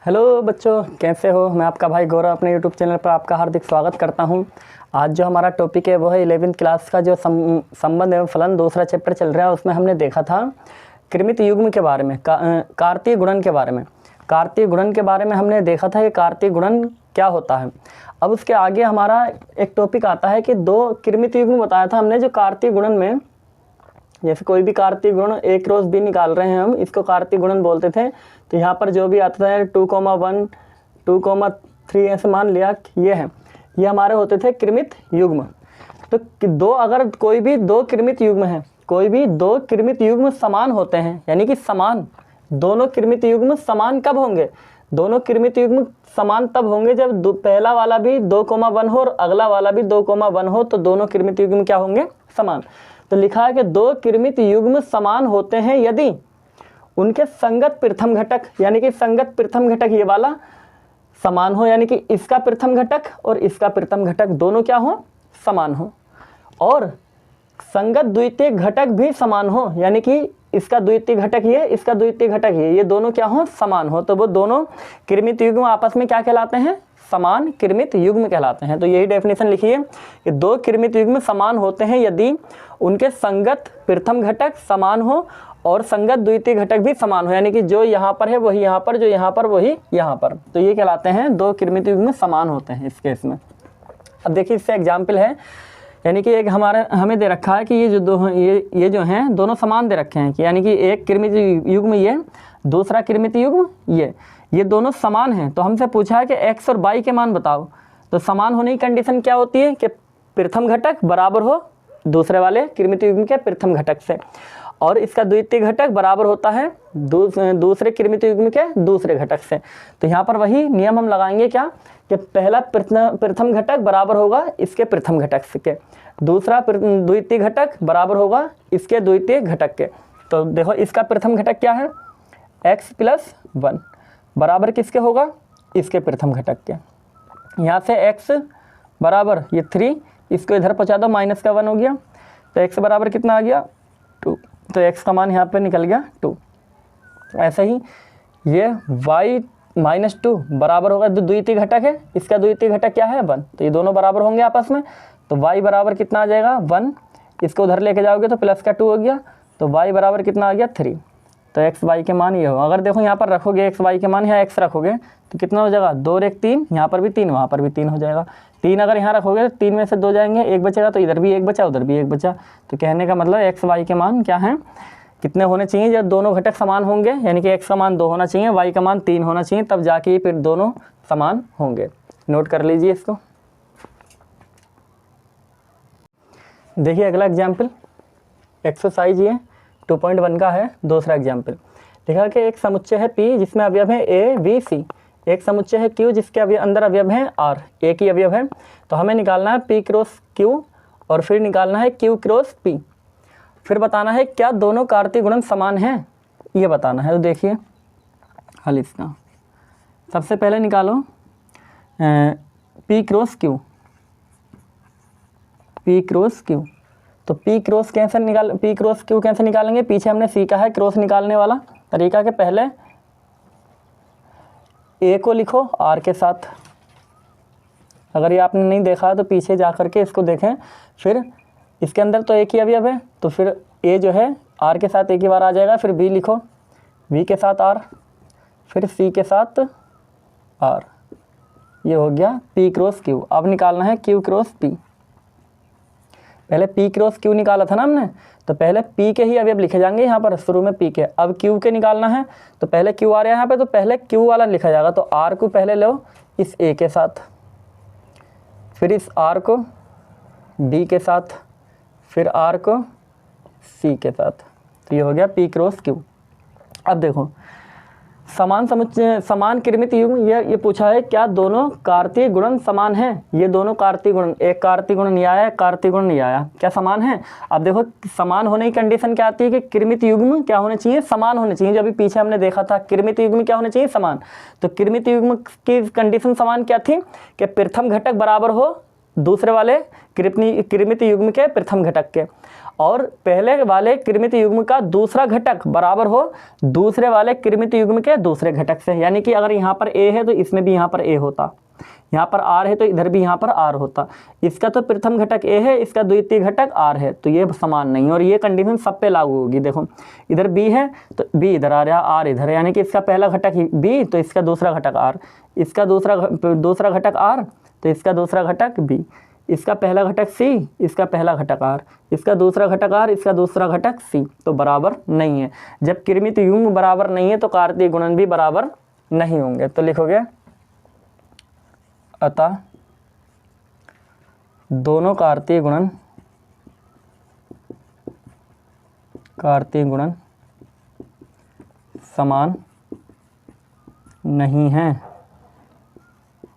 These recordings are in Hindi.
हेलो बच्चों, कैसे हो। मैं आपका भाई गौरव अपने यूट्यूब चैनल पर आपका हार्दिक स्वागत करता हूं। आज जो हमारा टॉपिक है वो है 11वीं क्लास का जो संबंध एवं फलन दूसरा चैप्टर चल रहा है। उसमें हमने देखा था कृमित युग्म के बारे में, कार्तीय गुणन के बारे में। कार्तीय गुणन के बारे में हमने देखा था कि कार्तीय गुणन क्या होता है। अब उसके आगे हमारा एक टॉपिक आता है कि दो कृमित युग्म बताया था हमने, जो कार्तीय गुणन में, जैसे कोई भी कार्तीय गुणन A क्रॉस B निकाल रहे हैं हम, इसको कार्तीय गुणन बोलते थे। तो यहाँ पर जो भी आता है 2,1 2,3 ऐसे मान लिया ये है, ये हमारे होते थे कृमित युग्म। तो अगर कोई भी दो कृमित युग्म है, कोई भी दो कृमित युग्म समान होते हैं, यानी कि समान, दोनों कृमित युग्म समान कब होंगे? दोनों कृमित युग्म समान तब होंगे जब पहला वाला भी 2,1 हो और अगला वाला भी 2,1 हो, तो दोनों कृमित युग्म क्या होंगे? समान। तो लिखा है कि दो कृमित युग्म समान होते हैं यदि उनके संगत प्रथम घटक, यानी कि संगत प्रथम घटक ये वाला समान हो, यानी कि इसका प्रथम घटक और इसका प्रथम घटक दोनों क्या हो? समान हो। और संगत द्वितीय घटक भी समान हो, यानी कि इसका द्वितीय घटक ये, इसका द्वितीय घटक ये दोनों क्या हो? समान हो। तो वो दोनों कृमित युग्म आपस में क्या कहलाते हैं? समान कृमित युग्म कहलाते हैं। तो यही डेफिनेशन लिखिए कि दो कृमित युग्म समान होते हैं यदि उनके संगत प्रथम घटक समान हो और संगत द्वितीय घटक भी समान हो, यानी कि जो यहाँ पर है वही यहाँ पर, जो यहाँ पर वही यहाँ पर। तो ये कहलाते हैं दो कृमित युग्म समान होते हैं इस केस में। अब देखिए इससे एग्जाम्पल है, यानी कि एक हमें दे रखा है कि ये जो हैं दोनों समान दे रखे हैं कि यानी कि एक कृमित युग्म ये, दूसरा कृमित युग्म ये दोनों समान हैं। तो हमसे पूछा है कि x और y के मान बताओ। तो समान होने की कंडीशन क्या होती है कि प्रथम घटक बराबर हो दूसरे वाले कृमित युग्म के प्रथम घटक से, और इसका द्वितीय घटक बराबर होता है दूसरे कृमित युग्म के दूसरे घटक से। तो यहाँ पर वही नियम हम लगाएंगे क्या, कि पहला प्रथम घटक बराबर होगा इसके प्रथम घटक के, दूसरा द्वितीय घटक बराबर होगा इसके द्वितीय घटक के। तो देखो इसका प्रथम घटक क्या है? x + 1 बराबर किसके होगा? इसके प्रथम घटक के। यहाँ से x बराबर ये 3, इसको इधर पहुँचा दो, -1 हो गया। तो x बराबर कितना आ गया? 2। तो x का मान यहाँ पे निकल गया 2। ऐसे ही ये y - 2 बराबर होगा, जो द्वितीय घटक है इसका द्वितीय घटक क्या है? 1। तो ये दोनों बराबर होंगे आपस में। तो y बराबर कितना आ जाएगा? 1। इसको उधर लेके जाओगे तो प्लस का 2 हो गया। तो y बराबर कितना आ गया? 3। तो x y के मान ये हो। अगर देखो यहाँ पर रखोगे x y के मान, यहाँ x रखोगे तो कितना हो जाएगा? 2 और 1 3, यहाँ पर भी 3, वहाँ पर भी 3 हो जाएगा। 3 अगर यहाँ रखोगे तो 3 में से 2 जाएंगे, 1 बचेगा, तो इधर भी 1 बचा, उधर भी 1 बचा। तो कहने का मतलब x y के मान क्या हैं, कितने होने चाहिए? जब दोनों घटक समान होंगे, यानी कि x का मान 2 होना चाहिए, y का मान 3 होना चाहिए, तब जाके फिर दोनों समान होंगे। नोट कर लीजिए इसको। देखिए अगला एग्जाम्पल, एक्सरसाइज ये 2.1 का है। दूसरा एग्जाम्पल देखा कि एक समुच्चय है P जिसमें अवयव है A B C, एक समुच्चय है Q जिसके अंदर अवयव है R, एक ही अवयव है। तो हमें निकालना है P क्रॉस Q और फिर निकालना है Q क्रॉस P। फिर बताना है क्या दोनों कार्तीय गुणन समान हैं, ये बताना है। तो देखिए हल इसका, सबसे पहले निकालो P cross Q, P cross Q। तो P क्रॉस Q कैसे निकालेंगे? पीछे हमने सीखा है क्रॉस निकालने वाला तरीका के पहले A को लिखो R के साथ। अगर ये आपने नहीं देखा तो पीछे जा कर के इसको देखें। फिर इसके अंदर तो एक ही अवयव है, तो फिर A जो है R के साथ एक ही बार आ जाएगा। फिर B लिखो, B के साथ R, फिर C के साथ R। ये हो गया P क्रॉस Q। अब निकालना है Q क्रॉस P। पहले P क्रॉस Q निकाला था ना हमने, तो पहले P के ही अवयव लिखे जाएंगे यहाँ पर शुरू में P के। अब Q के निकालना है, तो पहले Q आ रहा है यहाँ पे, तो पहले Q वाला लिखा जाएगा। तो R को पहले लो इस A के साथ, फिर इस R को B के साथ, फिर R को C के साथ। तो ये हो गया P क्रॉस Q। अब देखो समान कृमित युग्म, ये पूछा है क्या दोनों कार्तीय गुणन समान हैं? ये दोनों कार्तीय गुणन, एक कार्तीय गुणन ये आया, कार्तीय गुणन ये आया, क्या समान है? अब देखो समान होने की कंडीशन क्या आती है कि कृमित युग्म क्या होने चाहिए? समान होने चाहिए। जो अभी पीछे हमने देखा था कृमित युग्म क्या होने चाहिए? समान। तो कृमित युग्म की कंडीशन समान क्या थी कि प्रथम घटक बराबर हो दूसरे वाले कृमित युग्म के प्रथम घटक के, और पहले वाले कृमित युग्म का दूसरा घटक बराबर हो दूसरे वाले कृमित युग्म के दूसरे घटक से। यानी कि अगर यहाँ पर A है तो इसमें भी यहाँ पर A होता, यहाँ पर R है तो इधर भी यहाँ पर R होता। इसका तो प्रथम घटक A है, इसका द्वितीय घटक R है, तो ये समान नहीं है और ये कंडीशन सब पे लागू होगी। देखो इधर B है तो B इधर आ रहा, R इधर है, यानी कि इसका पहला घटक B तो इसका दूसरा घटक R, इसका दूसरा घटक R तो इसका दूसरा घटक B, इसका पहला घटक C, इसका पहला घटक R, इसका दूसरा घटक R, इसका दूसरा घटक C, तो बराबर नहीं है। जब कृमित युग्म बराबर नहीं है तो कार्तीय गुणन भी बराबर नहीं होंगे। तो लिखोगे अतः दोनों कार्तीय गुणन समान नहीं हैं,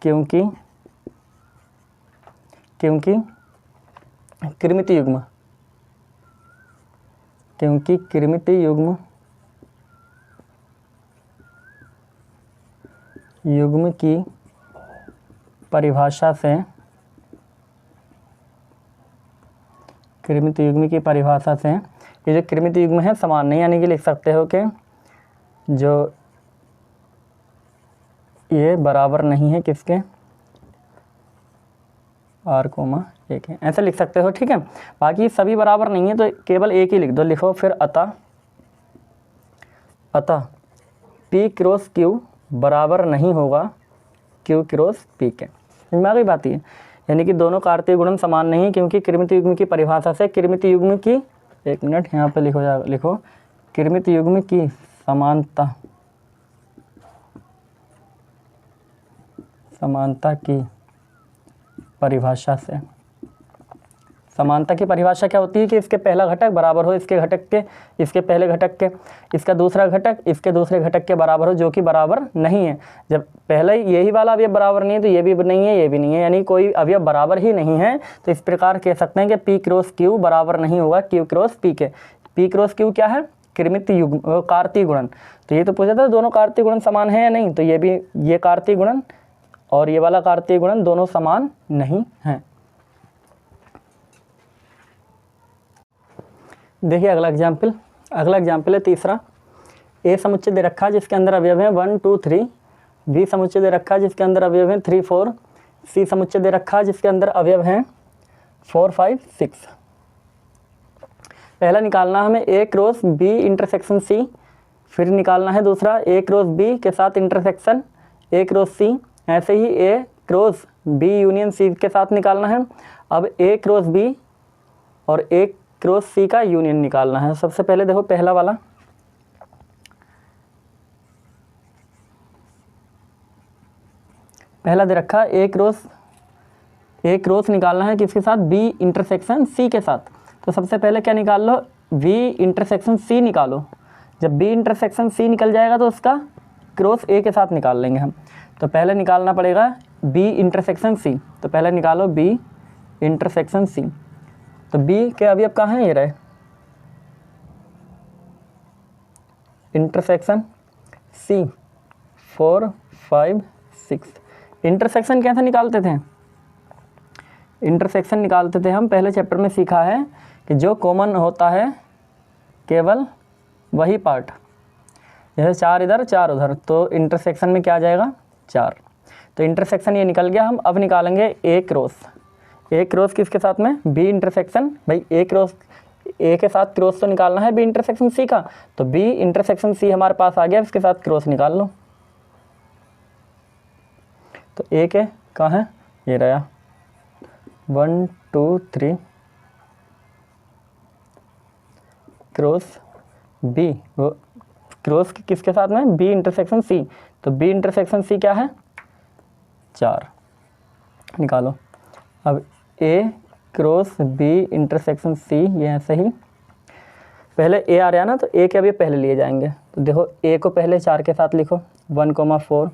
क्योंकि कृमित युग्म की परिभाषा से ये जो कृमित युग्म है समान नहीं, यानी कि लिख सकते हो कि जो ये बराबर नहीं है किसके, R, 1 है, ऐसा लिख सकते हो। ठीक है, बाकी सभी बराबर नहीं है तो केवल एक ही लिख दो। लिखो फिर अतः P क्रॉस Q बराबर नहीं होगा Q क्रॉस P के। समझ में आ गई बात ये, यानी कि दोनों कार्तीय गुणन समान नहीं क्योंकि कृमित युग्म की परिभाषा से कृमित युग्म की, एक मिनट यहाँ पे लिखो कृमित युग्म की समानता की परिभाषा से। समानता की परिभाषा क्या होती है कि इसके पहला घटक बराबर हो इसके घटक के, इसके पहले घटक के, इसका दूसरा घटक इसके दूसरे घटक के बराबर हो, जो कि बराबर नहीं है। जब पहले यही वाला अवयव बराबर नहीं है तो ये भी नहीं है, ये भी नहीं है, यानी कोई अवयव बराबर ही नहीं है। तो इस प्रकार कह सकते हैं कि P क्रॉस Q बराबर नहीं होगा Q क्रॉस P के। P क्रॉस Q क्या है, कृमित युग्म कार्तीय गुणन। तो ये तो पूछा था दोनों कार्तीय गुणन समान है या नहीं, तो ये भी, ये कार्तीय गुणन और ये वाला कार्तीय गुणन दोनों समान नहीं हैं। देखिए अगला एग्जाम्पल है तीसरा। A समुच्चय दे रखा है जिसके अंदर अवयव हैं 1, 2, 3। B समुच्चय दे रखा है जिसके अंदर अवयव हैं 3, 4। C समुच्चय दे रखा है जिसके अंदर अवयव हैं 4, 5, 6। पहला निकालना हमें A cross B intersection C, फिर निकालना है दूसरा A क्रॉस B के साथ इंटरसेक्शन A क्रॉस C, ऐसे ही A cross B union C के साथ निकालना है। अब A क्रॉस B और A क्रॉस C का यूनियन निकालना है। सबसे पहले देखो पहला वाला, पहला दे रखा A क्रॉस निकालना है किसके साथ, B इंटरसेक्शन C के साथ। तो सबसे पहले क्या निकाल लो, V इंटरसेक्शन C निकालो। जब B इंटरसेक्शन C निकल जाएगा तो उसका क्रॉस A के साथ निकाल लेंगे हम। तो पहले निकालना पड़ेगा B इंटरसेक्शन C, तो पहले निकालो B इंटरसेक्शन C। तो B के अवयव कहाँ हैं, ये रहे इंटरसेक्शन C 4, 5, 6। इंटरसेक्शन कैसे निकालते थे, इंटरसेक्शन निकालते थे हम पहले चैप्टर में सीखा है कि जो कॉमन होता है केवल वही पार्ट, जैसे 4 इधर 4 उधर, तो इंटरसेक्शन में क्या आ जाएगा 4। तो इंटरसेक्शन ये निकल गया। हम अब निकालेंगे A क्रॉस किसके साथ में, B इंटरसेक्शन, भाई A क्रॉस A के साथ क्रॉस तो निकालना है B इंटरसेक्शन C का, तो B इंटरसेक्शन C हमारे पास आ गया, इसके साथ क्रॉस निकाल लो। तो A के कहाँ है, ये रहा 1, 2, 3 क्रॉस B, वो क्रॉस किसके साथ में, B इंटरसेक्शन C, तो B इंटरसेक्शन C क्या है 4, निकालो। अब A cross B intersection C, ये ऐसे ही पहले A आ रहा है ना, तो A के अभी पहले लिए जाएंगे। तो देखो A को पहले 4 के साथ लिखो 1, 4,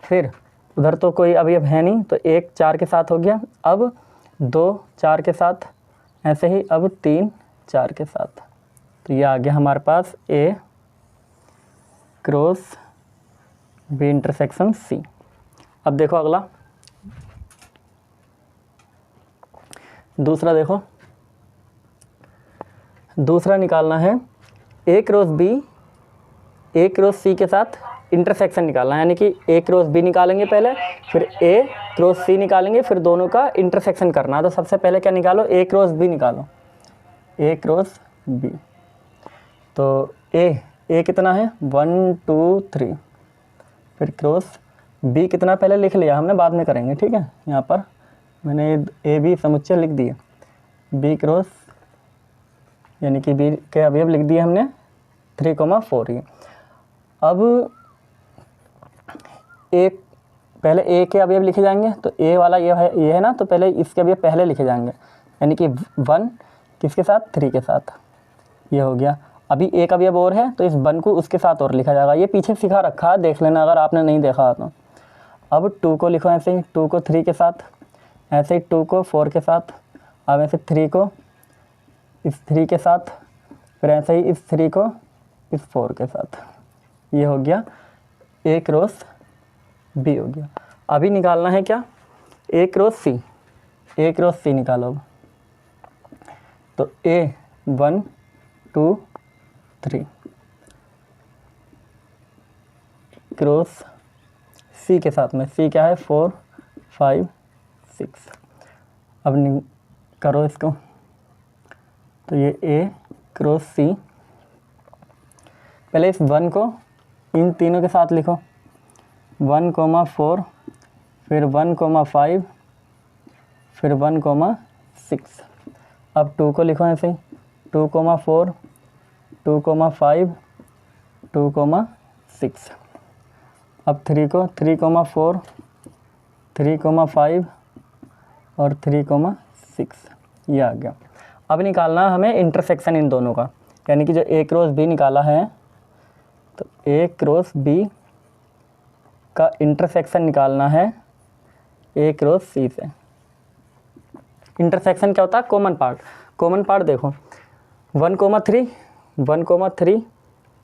फिर उधर तो कोई अवयव है नहीं तो 1 4 के साथ हो गया, अब 2 4 के साथ, ऐसे ही अब 3 4 के साथ। तो ये आ गया हमारे पास A cross B intersection C। अब देखो अगला दूसरा, देखो दूसरा निकालना है ए क्रॉस बी, ए क्रॉस सी के साथ इंटरसेक्शन निकालना है, यानी कि ए क्रॉस बी निकालेंगे पहले, फिर ए क्रॉस सी निकालेंगे, फिर दोनों का इंटरसेक्शन करना है। तो सबसे पहले क्या निकालो, ए क्रॉस बी निकालो, ए क्रॉस बी। तो ए कितना है 1 2 3, फिर क्रॉस बी कितना पहले लिख लिया हमने, बाद में करेंगे, ठीक है। यहाँ पर मैंने ए बी समुच्चय लिख दिए, बी क्रॉस यानी कि बी के अवयव लिख दिए हमने 3,4 ये। अब एक पहले ए के अवयव लिखे जाएंगे, तो ए वाला ये है ना, तो पहले इसके अवयव पहले लिखे जाएंगे, यानी कि 1 किसके साथ 3 के साथ, ये हो गया। अभी एक अवयव और है तो इस 1 को उसके साथ और लिखा जाएगा, ये पीछे सिखा रखा है, देख लेना अगर आपने नहीं देखा तो। अब 2 को लिखो ऐसे ही, 2 को 3 के साथ, ऐसे ही 2 को 4 के साथ, अब ऐसे 3 को इस 3 के साथ, फिर ऐसे ही इस 3 को इस 4 के साथ, ये हो गया ए क्रॉस बी हो गया। अभी निकालना है क्या, ए क्रॉस सी, ए क्रॉस सी निकालो। अब तो ए 1 2 3 क्रॉस सी के साथ में, सी क्या है 4 5 6। अब करो इसको, तो ये ए क्रॉस सी, पहले इस 1 को इन तीनों के साथ लिखो, 1,4, फिर 1,5, फिर 1,6। अब 2 को लिखो ऐसे ही, 2,4, 2,5, 2,6। अब 3 को 3,4, 3,5 और 3,6, ये आ गया। अब निकालना हमें इंटरसेक्शन इन दोनों का, यानी कि जो ए क्रॉस बी निकाला है, तो ए क्रॉस बी का इंटरसेक्शन निकालना है ए क्रॉस सी से। इंटरसेक्शन क्या होता है, कॉमन पार्ट। कॉमन पार्ट देखो 1,3, 1,3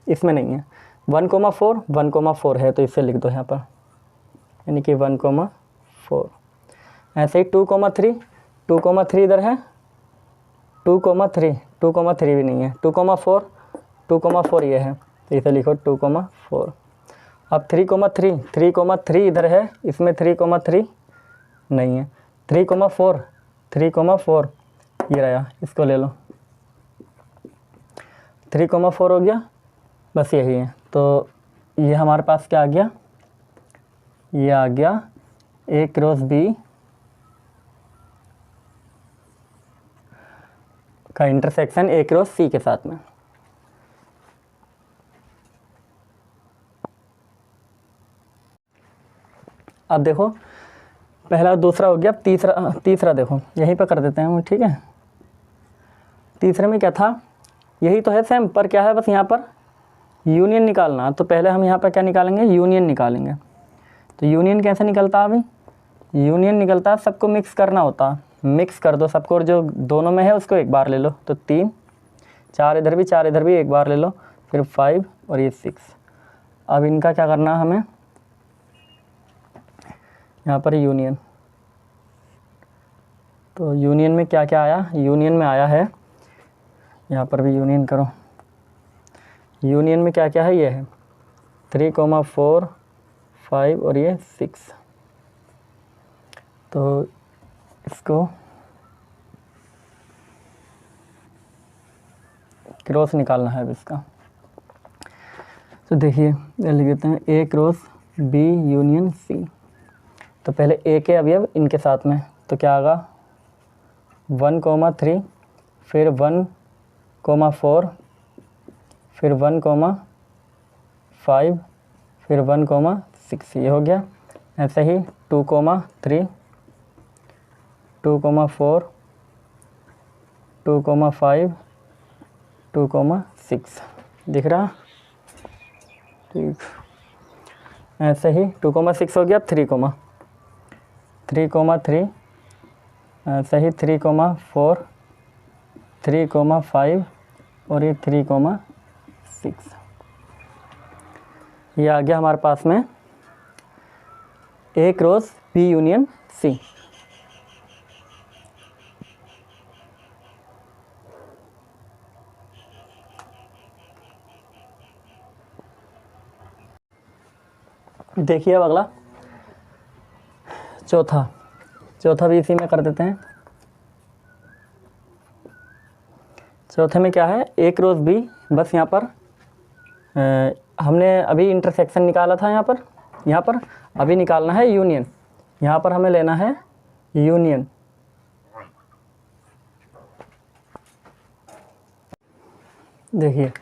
इसमें नहीं है, 1,4, 1,4 है, तो इसे लिख दो यहाँ पर, यानी कि 1,4। ऐसे ही 2,3, 2,3 इधर है, 2,3, 2,3 भी नहीं है, 2,4, 2,4 ये है, तो इसे लिखो 2,4। अब 3,3, 3,3 इधर है, इसमें 3,3 नहीं है, 3,4, 3,4 ये रहा, इसको ले लो, 3,4 हो गया, बस यही है। तो ये हमारे पास क्या आ गया, ये आ गया ए क्रॉस बी का इंटरसेक्शन ए क्रॉस सी के साथ में। अब देखो पहला दूसरा हो गया, तीसरा देखो यहीं पर कर देते हैं, ठीक है। तीसरे में क्या था, यही तो है सेम, पर क्या है बस यहाँ पर यूनियन निकालना। तो पहले हम यहाँ पर क्या निकालेंगे, यूनियन निकालेंगे। तो यूनियन कैसे निकलता है, अभी यूनियन निकलता है, सबको मिक्स करना होता, मिक्स कर दो सबको, और जो दोनों में है उसको एक बार ले लो। तो 3, 4 इधर भी, 4 इधर भी एक बार ले लो, फिर 5 और ये 6। अब इनका क्या करना है हमें, यहाँ पर यूनियन। तो यूनियन में क्या क्या आया, यूनियन में आया है, यहाँ पर भी यूनियन करो। यूनियन में क्या क्या है, ये है 3,4 5 और ये 6। तो इसको क्रॉस निकालना है अब इसका। तो देखिए लिख देते हैं ए क्रॉस बी यूनियन सी। तो पहले ए के अवयव इनके साथ में, तो क्या आएगा 1,3, फिर 1,4, फिर 1,5, फिर 1,6, ये हो गया। ऐसे ही 2,3, 2,4, 2,5, 2,6 दिख रहा, ठीक। ऐसे ही 2,6 हो गया, 3,3, ऐसे ही 3,4, 3,5 और ये 3,6, ये आ गया हमारे पास में ए क्रॉस बी यूनियन सी। देखिए अब अगला चौथा भी इसी में कर देते हैं। चौथे में क्या है, ए क्रॉस बी, बस यहाँ पर हमने अभी इंटरसेक्शन निकाला था, यहाँ पर अभी निकालना है यूनियन। यहाँ पर हमें लेना है यूनियन। देखिए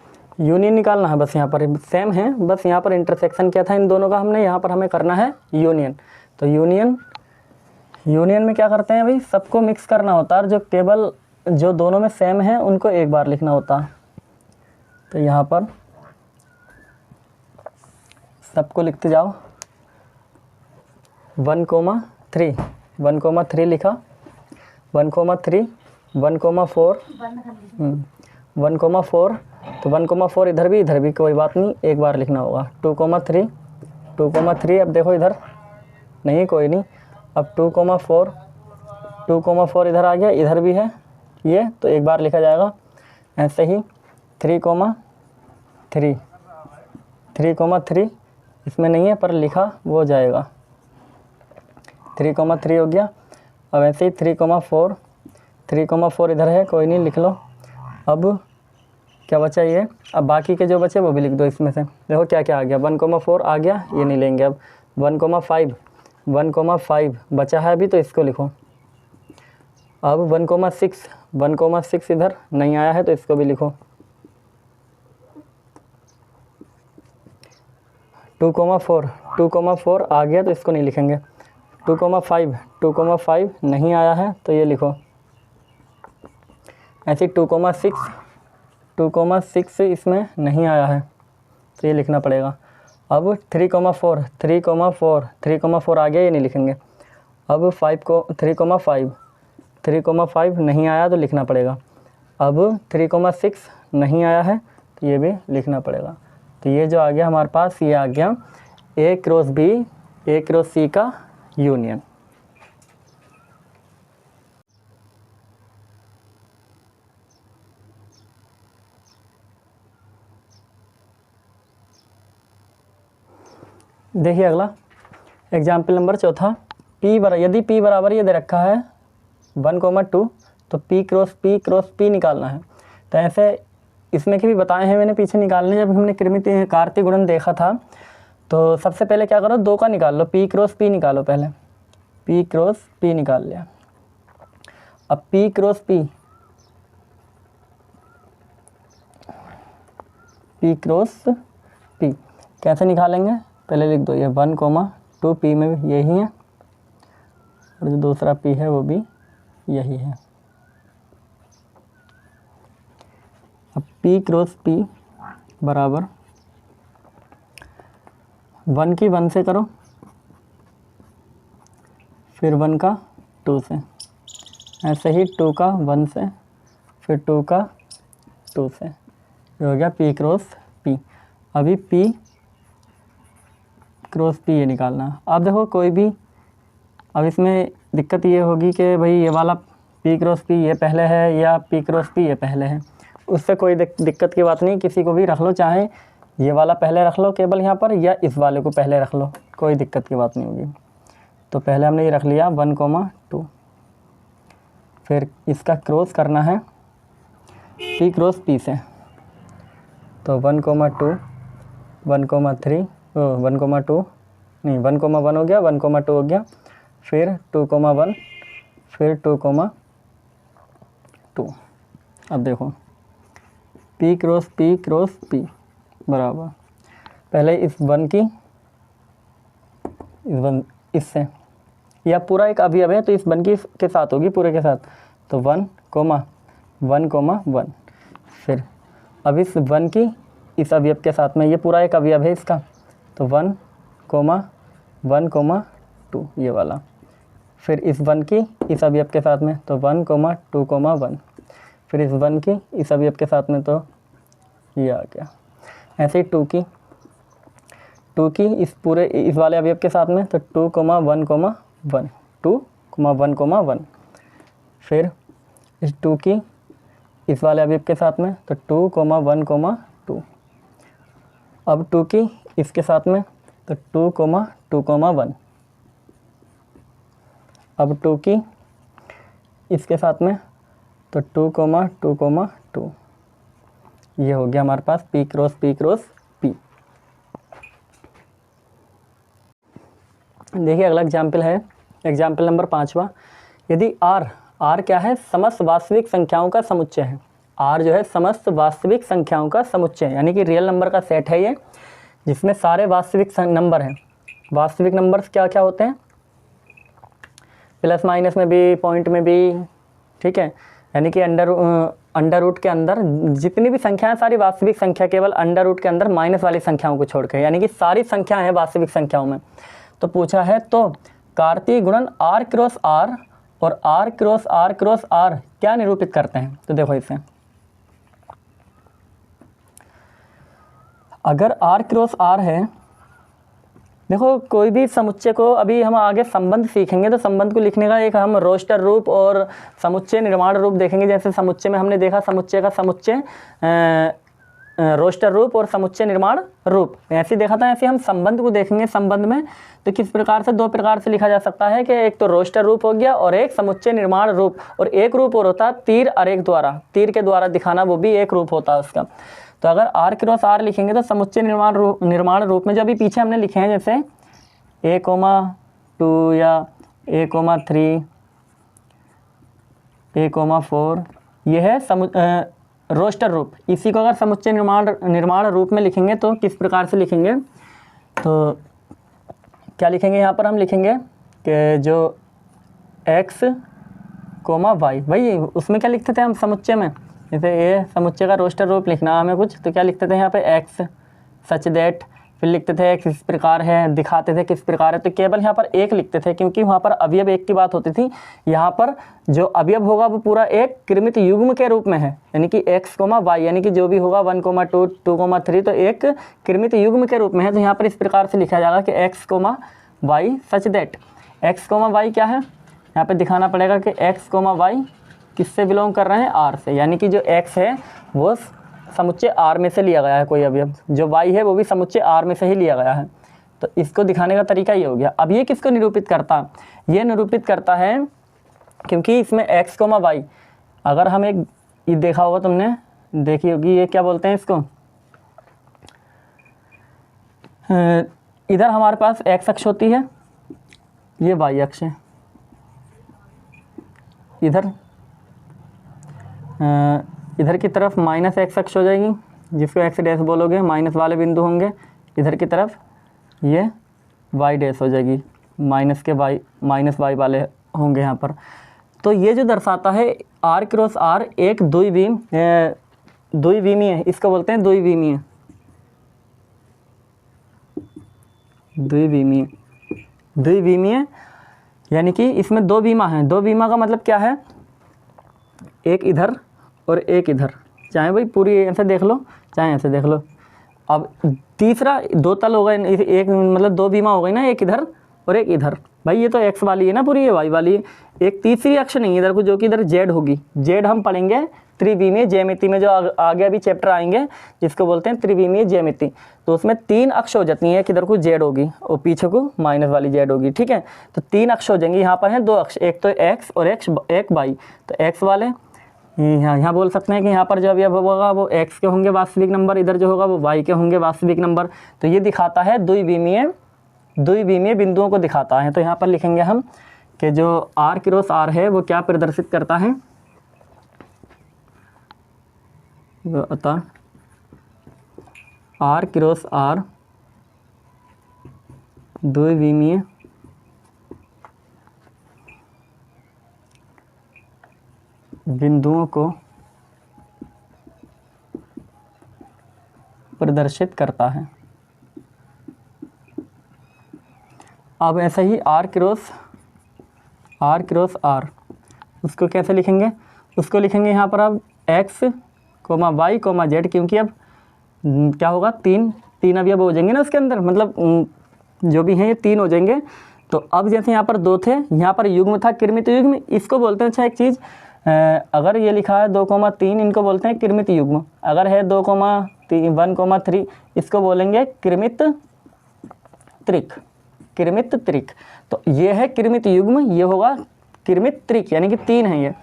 यूनियन निकालना है, बस यहाँ पर सेम है, बस यहाँ पर इंटरसेक्शन क्या था इन दोनों का हमने, यहाँ पर हमें करना है यूनियन। तो यूनियन में क्या करते हैं, अभी सबको मिक्स करना होता है, और जो केवल जो दोनों में सेम है उनको एक बार लिखना होता है। तो यहाँ पर सबको लिखते जाओ, 1,3 लिखा, 1,3 1,4 1,4, तो 1,4 इधर भी कोई बात नहीं, एक बार लिखना होगा। 2,3 अब देखो इधर नहीं, कोई नहीं, अब 2,4 इधर आ गया, इधर भी है ये, तो एक बार लिखा जाएगा। ऐसे ही 3,3 इसमें नहीं है पर लिखा वो जाएगा, 3,3 हो गया। अब ऐसे ही 3,4 इधर है, कोई नहीं, लिख लो। अब क्या बचा ये, अब बाकी के जो बचे वो भी लिख दो इसमें से। देखो क्या क्या आ गया, 1,4 आ गया, ये नहीं लेंगे। अब 1,5 बचा है अभी, तो इसको लिखो। अब 1,6 इधर नहीं आया है, तो इसको भी लिखो। 2,4 आ गया, तो इसको नहीं लिखेंगे। 2,5 नहीं आया है, तो ये लिखो। ऐसे 2,6 इसमें नहीं आया है, तो ये लिखना पड़ेगा। अब 3,4 आ गया, ये नहीं लिखेंगे। अब 3,5 नहीं आया, तो लिखना पड़ेगा। अब 3,6 नहीं आया है, तो ये भी लिखना पड़ेगा। तो ये जो आ गया हमारे पास, ये आ गया ए क्रॉस सी का यूनियन। देखिए अगला एग्जाम्पल नंबर चौथा, यदि P बराबर ये दे रखा है 1,2, तो P क्रॉस P निकालना है। तो ऐसे इसमें के भी बताए हैं मैंने पीछे निकालने, जब हमने कार्तीय गुणन देखा था। तो सबसे पहले क्या करो, 2 का निकाल लो, P क्रॉस P निकालो पहले, P क्रॉस P निकाल लिया। अब P क्रॉस P कैसे निकालेंगे, पहले लिख दो, ये 1,2 P में भी यही है, और जो दूसरा P है वो भी यही है। अब P क्रॉस P बराबर 1 की 1 से करो, फिर 1 का 2 से, ऐसे ही 2 का 1 से, फिर 2 का 2 से, ये हो गया P क्रॉस P। अभी P क्रॉस P ये निकालना। अब देखो कोई भी, अब इसमें दिक्कत ये होगी कि भाई ये वाला P क्रॉस P ये पहले है या P क्रॉस P ये पहले है, उससे कोई दिक्कत की बात नहीं, किसी को भी रख लो, चाहे ये वाला पहले रख लो केवल यहाँ पर, या इस वाले को पहले रख लो, कोई दिक्कत की बात नहीं होगी। तो पहले हमने ये रख लिया 1,2, फिर इसका क्रॉस करना है P क्रॉस P से, तो 1,2 1,3 1,2 नहीं 1,1 हो गया, 1,2 हो गया, फिर 2,1, फिर 2,2। अब देखो P क्रॉस P बराबर, पहले इस 1 की इससे, या पूरा एक अवयव है तो इस 1 की के साथ होगी, पूरे के साथ, तो 1,1,1, फिर अब इस 1 की इस अवयव के साथ में, ये पूरा एक अवयव है इसका, तो 1,1,2 ये वाला, फिर इस 1 की इस अवयव के साथ में, तो 1,2,1, फिर इस 1 की इस अवयव के साथ में, तो ये आ गया। ऐसे ही 2 की इस पूरे इस वाले अवयव के साथ में, तो 2,1,1, फिर इस 2 की इस वाले अवयव के साथ में, तो 2,1,2। अब 2 की इसके साथ में, तो 2,2,1। अब 2 की इसके साथ में, तो 2,2,2 ये हो गया हमारे पास P cross P cross P। देखिए अगला एग्जाम्पल है, एग्जाम्पल नंबर 5वां। यदि R क्या है, समस्त वास्तविक संख्याओं का समुच्चय है। R जो है समस्त वास्तविक संख्याओं का समुच्चय है, यानी कि रियल नंबर का सेट है ये, जिसमें सारे वास्तविक नंबर हैं। वास्तविक नंबर्स क्या क्या होते हैं, प्लस माइनस में भी, पॉइंट में भी, ठीक है। यानी कि अंडर रूट के अंदर जितनी भी संख्याएं सारी वास्तविक संख्या, केवल अंडर रूट के अंदर माइनस वाली संख्याओं को छोड़कर, यानी कि सारी संख्याएं हैं वास्तविक संख्याओं में। तो पूछा है, तो कार्तीय गुणन R क्रॉस R और R cross R cross R क्या निरूपित करते हैं। तो देखो इसे, अगर R क्रॉस R है, देखो कोई भी समुच्चय को, अभी हम आगे संबंध सीखेंगे तो संबंध को लिखने का एक हम रोस्टर रूप और समुच्चय निर्माण रूप देखेंगे। जैसे समुच्चय में हमने देखा समुच्चय का समुच्चय रोस्टर रूप और समुच्चय निर्माण रूप, ऐसे देखा था। ऐसे हम संबंध को देखेंगे। संबंध में तो किस प्रकार से, 2 प्रकार से लिखा जा सकता है कि एक तो रोस्टर रूप हो गया और एक समुच्चय निर्माण रूप, और एक रूप और होता है तीर आरेख द्वारा, तीर के द्वारा दिखाना, वो भी एक रूप होता है उसका। तो अगर R क्रॉस R लिखेंगे तो समुच्चय निर्माण रूप में जो अभी पीछे हमने लिखे हैं, जैसे A,2 या A,3, A,4, ये है रोस्टर रूप। इसी को अगर समुच्चय निर्माण रूप में लिखेंगे तो किस प्रकार से लिखेंगे, तो क्या लिखेंगे यहाँ पर हम लिखेंगे कि जो X, Y, वही उसमें क्या लिखते थे हम समुच्चय में, जैसे ये समुच्चय का रोस्टर रूप लिखना हमें कुछ, तो क्या लिखते थे यहाँ पे X सच दैट, फिर लिखते थे X किस प्रकार है, दिखाते थे किस प्रकार है। तो केवल यहाँ पर एक लिखते थे, क्योंकि वहाँ पर अवयव एक की बात होती थी। यहाँ पर जो अवयव होगा वो पूरा एक कृमित युग्म के रूप में है, यानी कि X, Y, यानी कि जो भी होगा 1,2, 2,3, तो एक कृमित युग्म के रूप में है। तो यहाँ पर इस प्रकार से लिखा जाएगा कि X, Y such that. X, Y क्या है, यहाँ पर दिखाना पड़ेगा कि X, Y किससे बिलोंग कर रहे हैं, R से, यानी कि जो X है वो समुच्चय R में से लिया गया है कोई अवयव, जो Y है वो भी समुच्चय R में से ही लिया गया है। तो इसको दिखाने का तरीका ये हो गया। अब ये किसको निरूपित करता है, ये निरूपित करता है क्योंकि इसमें X, Y, अगर हम एक ये देखा होगा तुमने, देखी होगी, ये क्या बोलते हैं इसको, इधर हमारे पास X अक्ष होती है, ये Y अक्ष है, इधर की तरफ माइनस X अक्ष हो जाएगी, जिसको X डैश बोलोगे, माइनस वाले बिंदु होंगे। इधर की तरफ ये Y डैश हो जाएगी, माइनस Y वाले होंगे यहाँ पर। तो ये जो दर्शाता है R क्रॉस R एक द्विविमीय है, इसको बोलते हैं द्विविमीय, यानी कि इसमें 2 विमा हैं। 2 विमा का मतलब क्या है, एक इधर और एक इधर, चाहे भाई पूरी ऐसे देख लो चाहे ऐसे देख लो। अब तीसरा 2 तल हो गए, एक मतलब 2 विमा हो गई ना, एक इधर और एक इधर। भाई ये तो X वाली है ना पूरी, ये Y वाली है। एक तीसरी अक्ष नहीं है इधर को, जो कि इधर Z होगी। Z हम पढ़ेंगे त्रिविमीय ज्यामिति में, जो आगे अभी चैप्टर आएंगे जिसको बोलते हैं त्रिविमीय ज्यामिति। तो उसमें 3 अक्ष हो जाती हैं, कि इधर को Z होगी और पीछे को माइनस वाली Z होगी, ठीक है। तो 3 अक्ष हो जाएंगे। यहाँ पर हैं 2 अक्ष, एक तो X और एक Y। तो X वाले यहाँ बोल सकते हैं कि यहाँ पर जो अभी होगा वो X के होंगे वास्तविक नंबर, इधर जो होगा वो Y के होंगे वास्तविक नंबर। तो ये दिखाता है द्विविमीय बिंदुओं को दिखाता है। तो यहाँ पर लिखेंगे हम कि जो R क्रॉस R है वो क्या प्रदर्शित करता है, अतः R क्रॉस R द्विविमीय बिंदुओं को प्रदर्शित करता है। अब ऐसा ही R क्रॉस R उसको कैसे लिखेंगे, उसको लिखेंगे यहाँ पर अब X, Y, Z, क्योंकि अब क्या होगा, तीन अवयव हो जाएंगे ना उसके अंदर, मतलब जो भी हैं ये 3 हो जाएंगे। तो अब जैसे यहाँ पर 2 थे, यहाँ पर युग्म था, कृमित युग्म, इसको बोलते हैं। अच्छा एक चीज़, अगर ये लिखा है 2,3, इनको बोलते हैं कृमित युग्म। अगर है 2,1,3, इसको बोलेंगे कृमित त्रिक, कृमित त्रिक। तो ये है कृमित युग्म, ये होगा कृमित त्रिक, यानी कि 3 है ये।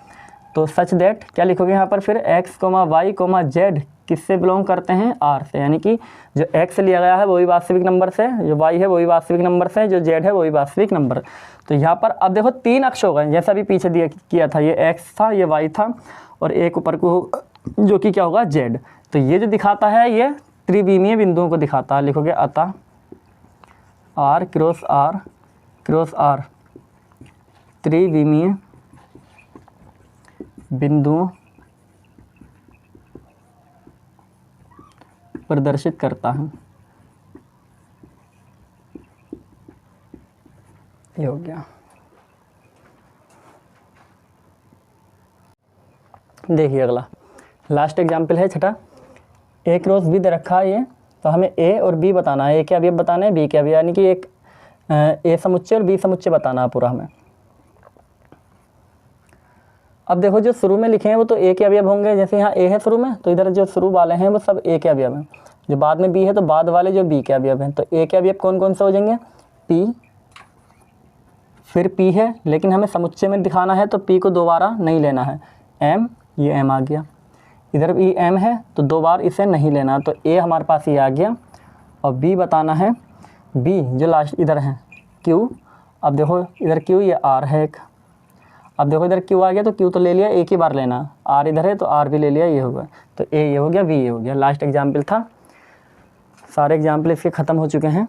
तो सच दैट क्या लिखोगे यहाँ पर फिर x, y, z किससे बिलोंग करते हैं? R से, यानी कि जो x लिया गया है वही वास्तविक नंबर से, जो y है वही वास्तविक नंबर से, जो z है वही वास्तविक नंबर। तो यहाँ पर अब देखो 3 अक्ष हो गए, जैसा भी पीछे दिया किया था, ये x था, ये y था, और एक ऊपर को जो कि क्या होगा? z। तो ये जो दिखाता है ये त्रिविमीय बिंदुओं को दिखाता है। लिखोगे अतः r क्रॉस r त्रिविमीय बिंदुओं प्रदर्शित करता है। ये हो गया। देखिए अगला लास्ट एग्जाम्पल है छठा। ए क्रॉस बी दे रखा है ये, तो हमें ए और बी बताना है। ए के अवयव बताना है, बी के अवयव, यानी कि एक ए समुच्चय और बी समुच्चय बताना है पूरा हमें। अब देखो जो शुरू में लिखे हैं वो तो ए के अवयव होंगे, जैसे यहाँ ए है शुरू में, तो इधर जो शुरू वाले हैं वो सब ए के अवयव हैं। जो बाद में बी है तो बाद वाले जो बी के अवयव हैं। तो ए के अवयव कौन कौन से हो जाएंगे? पी, फिर पी है, लेकिन हमें समुच्चय में दिखाना है तो पी को दोबारा नहीं लेना है। एम, ये एम आ गया, इधर भी एम है तो 2 बार इसे नहीं लेना, तो ए हमारे पास ये आ गया। और बी बताना है, बी जो लास्ट इधर है क्यू। अब देखो इधर क्यू, ये आर है एक। अब देखो इधर क्यू आ गया तो क्यू तो ले लिया, एक ही बार लेना। आर इधर है तो आर भी ले लिया, ये होगा। तो ए ये हो गया, बी ये हो गया। लास्ट एग्जाम्पल था, सारे एग्जाम्पल इसके ख़त्म हो चुके हैं।